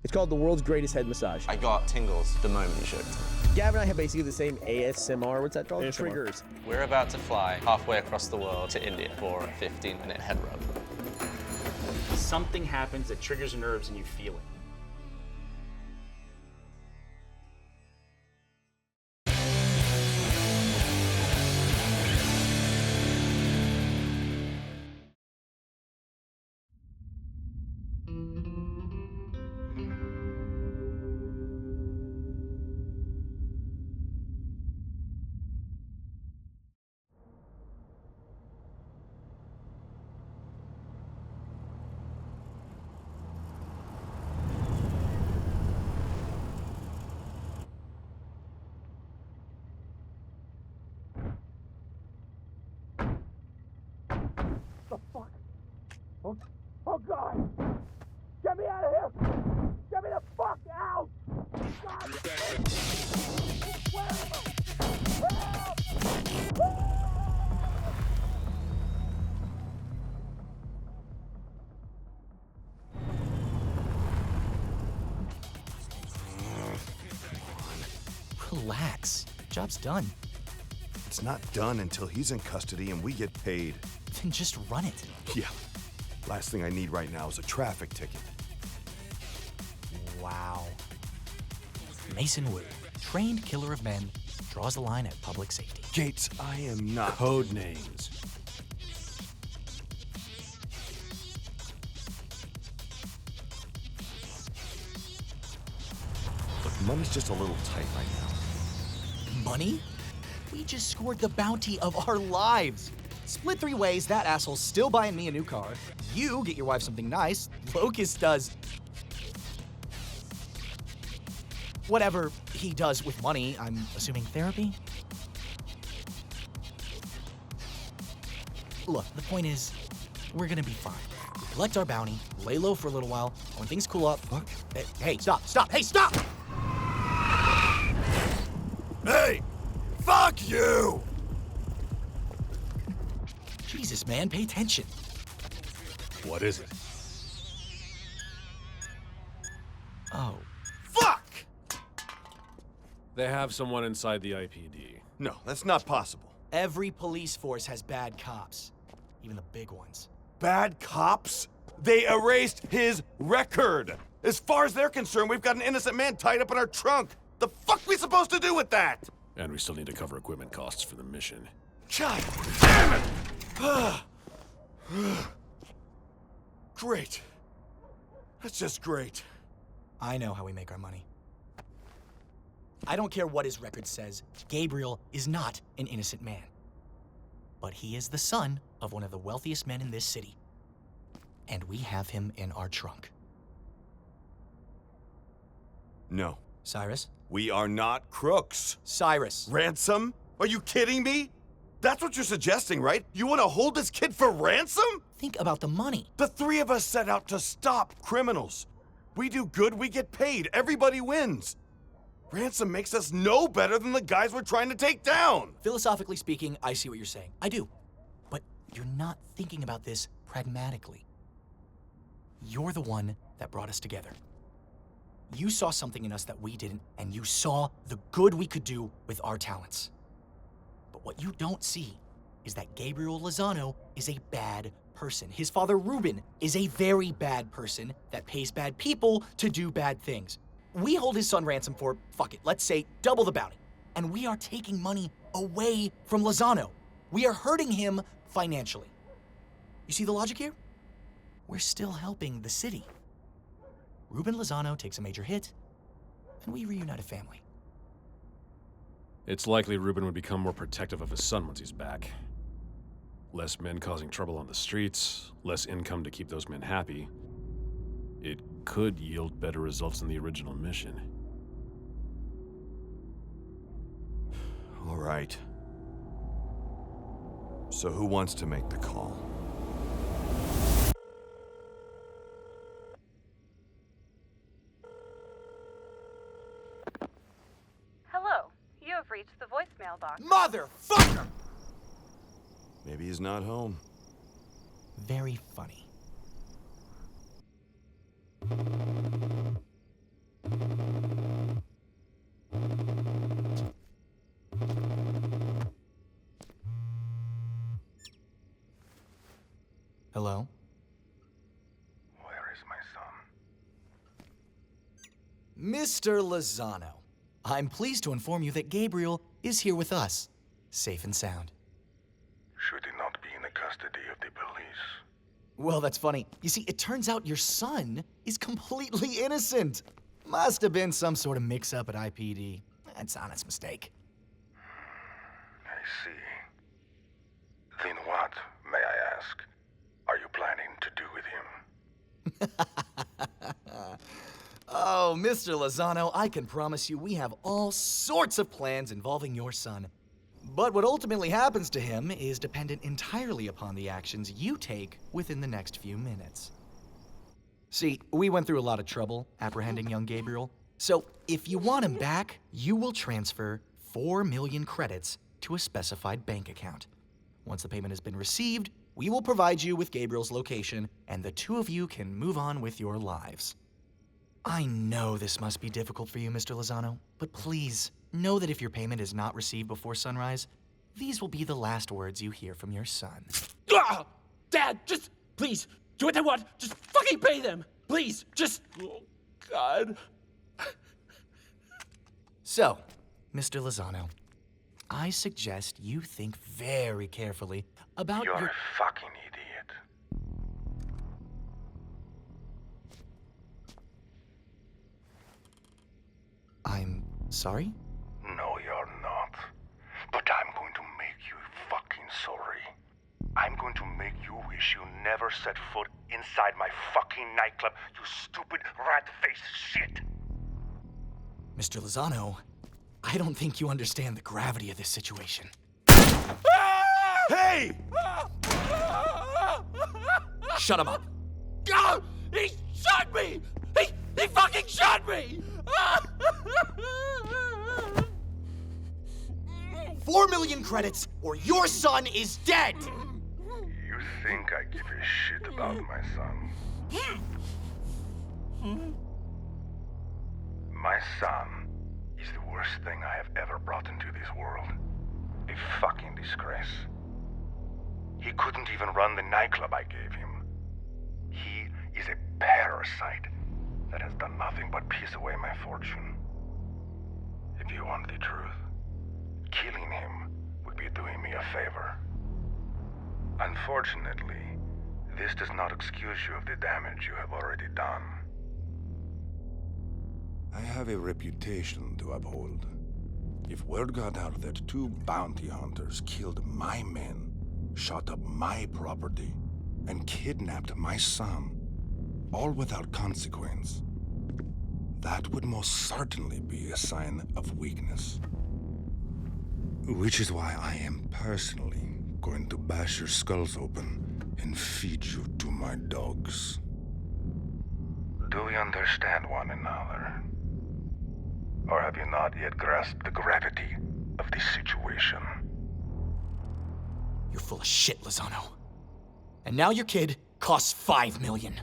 It's called the world's greatest head massage. I got tingles the moment you showed it to me. Gavin and I have basically the same ASMR, what's that called? Triggers. We're about to fly halfway across the world to India for a 15-minute head rub. Something happens that triggers your nerves and you feel it. Oh God! Get me out of here! Get me the fuck out! God. Relax. Job's done. It's not done until he's in custody and we get paid. Then just run it. Yeah. Last thing I need right now is a traffic ticket. Wow. Mason Wu, trained killer of men, draws the line at public safety. Gates, I am not. Code names. Look, money's just a little tight right now. Money? We just scored the bounty of our lives. Split 3 ways, that asshole's still buying me a new car. You get your wife something nice. Locust does whatever he does with money. I'm assuming therapy? Look, the point is, we're gonna be fine. We collect our bounty, lay low for a little while, and when things cool up... Fuck. Hey, stop, hey, stop! Hey! Fuck you! Jesus, man, pay attention. What is it? Oh. Fuck! They have someone inside the IPD. No, that's not possible. Every police force has bad cops, even the big ones. Bad cops? They erased his record! As far as they're concerned, we've got an innocent man tied up in our trunk. The fuck we supposed to do with that? And we still need to cover equipment costs for the mission. God damn it! Great. That's just great. I know how we make our money. I don't care what his record says, Gabriel is not an innocent man. But he is the son of one of the wealthiest men in this city. And we have him in our trunk. No. Cyrus? We are not crooks. Cyrus. Ransom? Are you kidding me? That's what you're suggesting, right? You want to hold this kid for ransom? Think about the money. The 3 of us set out to stop criminals. We do good, we get paid. Everybody wins. Ransom makes us no better than the guys we're trying to take down. Philosophically speaking, I see what you're saying. I do. But you're not thinking about this pragmatically. You're the one that brought us together. You saw something in us that we didn't, and you saw the good we could do with our talents. But what you don't see is that Gabriel Lozano is a bad person. His father, Ruben, is a very bad person that pays bad people to do bad things. We hold his son ransom for, fuck it, let's say double the bounty. And we are taking money away from Lozano. We are hurting him financially. You see the logic here? We're still helping the city. Ruben Lozano takes a major hit, and we reunite a family. It's likely Ruben would become more protective of his son once he's back. Less men causing trouble on the streets, less income to keep those men happy. It could yield better results than the original mission. All right. So who wants to make the call? Hello, you have reached the voicemail box. Motherfucker! Maybe he's not home. Very funny. Mr. Lozano, I'm pleased to inform you that Gabriel is here with us, safe and sound. Should he not be in the custody of the police? Well, that's funny. You see, it turns out your son is completely innocent. Must have been some sort of mix-up at IPD. It's an honest mistake. I see. Then what, may I ask, are you planning to do with him? Oh, Mr. Lozano, I can promise you we have all sorts of plans involving your son. But what ultimately happens to him is dependent entirely upon the actions you take within the next few minutes. See, we went through a lot of trouble apprehending young Gabriel. So if you want him back, you will transfer 4 million credits to a specified bank account. Once the payment has been received, we will provide you with Gabriel's location, and the two of you can move on with your lives. I know this must be difficult for you, Mr. Lozano, but please, know that if your payment is not received before sunrise, these will be the last words you hear from your son. Dad, just please do what they want. Just fucking pay them. Please, just. Oh, God. So, Mr. Lozano, I suggest you think very carefully about You're your... a fucking idiot. I'm sorry? No, you're not. But I'm going to make you fucking sorry. I'm going to make you wish you never set foot inside my fucking nightclub, you stupid rat-faced shit! Mr. Lozano, I don't think you understand the gravity of this situation. Hey! Shut him up. Ah! He shot me! He fucking shot me! 4 million credits, or your son is dead! You think I give a shit about my son? My son is the worst thing I have ever brought into this world. A fucking disgrace. He couldn't even run the nightclub I gave him. He is a parasite that has done nothing but piss away my fortune. If you want the truth, killing him would be doing me a favor. Unfortunately, this does not excuse you of the damage you have already done. I have a reputation to uphold. If word got out that 2 bounty hunters killed my men, shot up my property, and kidnapped my son, all without consequence, that would most certainly be a sign of weakness. Which is why I am personally going to bash your skulls open and feed you to my dogs. Do we understand one another? Or have you not yet grasped the gravity of the situation? You're full of shit, Lozano. And now your kid costs 5 million.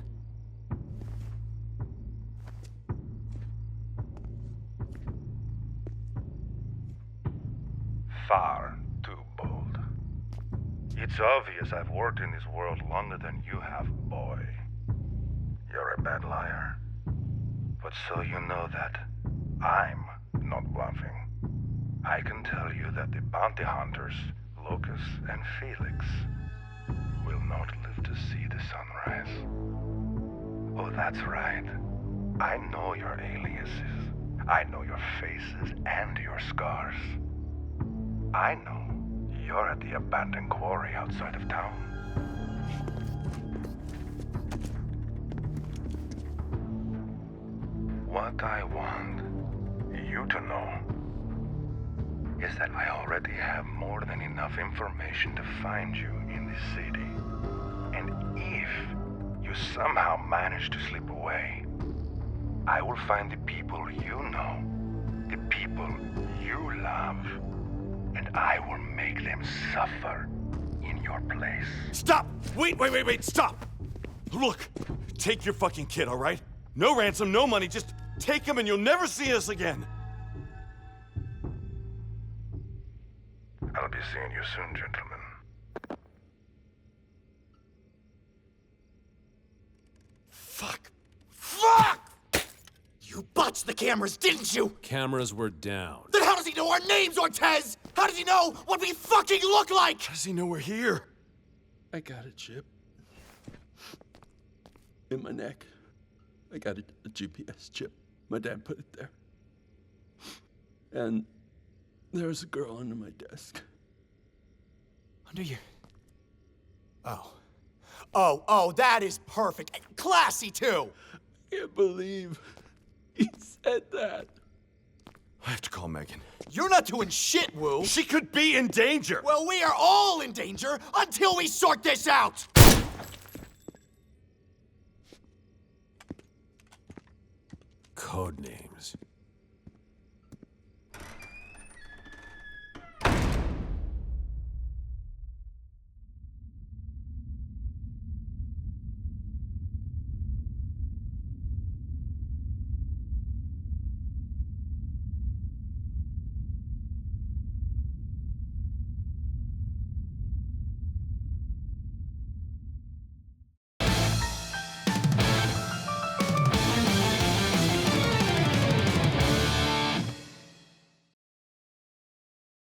Far too bold. It's obvious I've worked in this world longer than you have, boy. You're a bad liar. But so you know that I'm not bluffing. I can tell you that the bounty hunters, Lucas and Felix, will not live to see the sunrise. Oh, that's right. I know your aliases. I know your faces and your scars. I know you're at the abandoned quarry outside of town. What I want you to know is that I already have more than enough information to find you in this city. And if you somehow manage to slip away, I will find the people you know, the people you love, and I will make them suffer in your place. Stop! Wait, stop! Look, take your fucking kid, all right? No ransom, no money, just take him and you'll never see us again. I'll be seeing you soon, gentlemen. Fuck! Fuck! You butts! watched the cameras, didn't you? Cameras were down. Then how does he know our names, Ortez? How does he know what we fucking look like? How does he know we're here? I got a chip in my neck. I got a GPS chip. My dad put it there. And there was a girl under my desk. Under your... Oh, that is perfect. Classy, too. I can't believe he said that. I have to call Megan. You're not doing shit, Wu. She could be in danger! Well, we are all in danger until we sort this out! Code names.